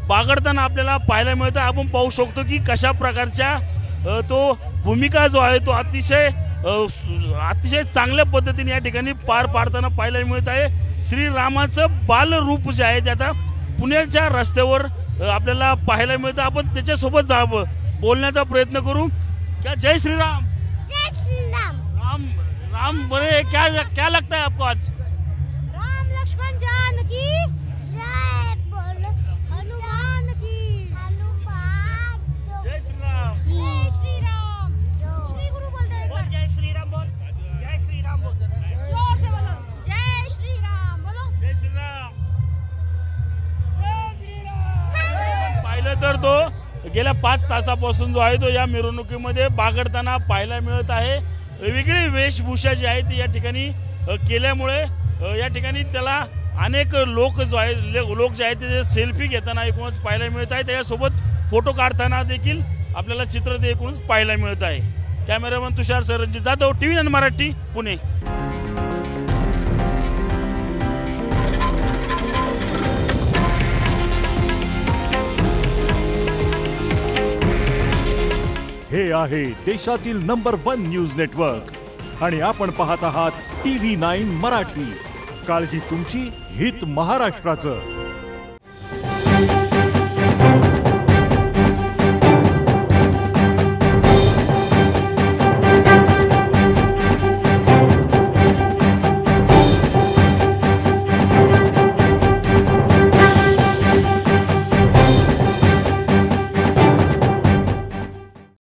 बागडताना आपल्याला पाहायला मिळतं। आपण पाहू शकतो की कशा प्रकारच्या तो भूमिका जो आहे तो अतिशय चांगल्या पद्धतीने या ठिकाणी पार पाडताना पाहायला मिळत आहे। श्रीरामाचं बालरूप जे आहे ते आता पुण्याच्या रस्त्यावर आपल्याला पाहायला मिळतं। आपण त्याच्यासोबत बोलण्याचा प्रयत्न करू। क्या जय श्री राम। जय श्री राम। राम राम बोले, क्या लगता है आपको आज? राम लक्ष्मण जानकी जय बोलो, हनुमान की हनुमान। जय श्री राम। जय श्री राम। श्री गुरु बोलते हैं एक बार। जय श्री राम बोल। जय श्री राम बोल। जोर से बोलो, जय श्री राम बोलो। जय श्री राम। जय श्री राम। पाहिलं तर तो गेल्या 5 तासापासून जो आहे तो या मिरवणुकीमध्ये बागडताना पाहायला मिळत आहे। वेगळी वेशभूषा जी आहे ती या ठिकाणी केल्यामुळे या ठिकाणी त्याला अनेक लोक जे आहेत ते सेल्फी घेताना एकूणच पाहायला मिळत आहे। त्याच्यासोबत फोटो काढताना देखील आपल्याला चित्र ते एकूणच पाहायला मिळत आहे। कॅमेरामन तुषार रणजित जाधव, TV9 मराठी, पुणे। हे आहे देशातील नंबर 1 न्यूज नेटवर्क आणि आपण पाहत आहात TV9 मराठी। काळजी तुमची, हित महाराष्ट्राचं।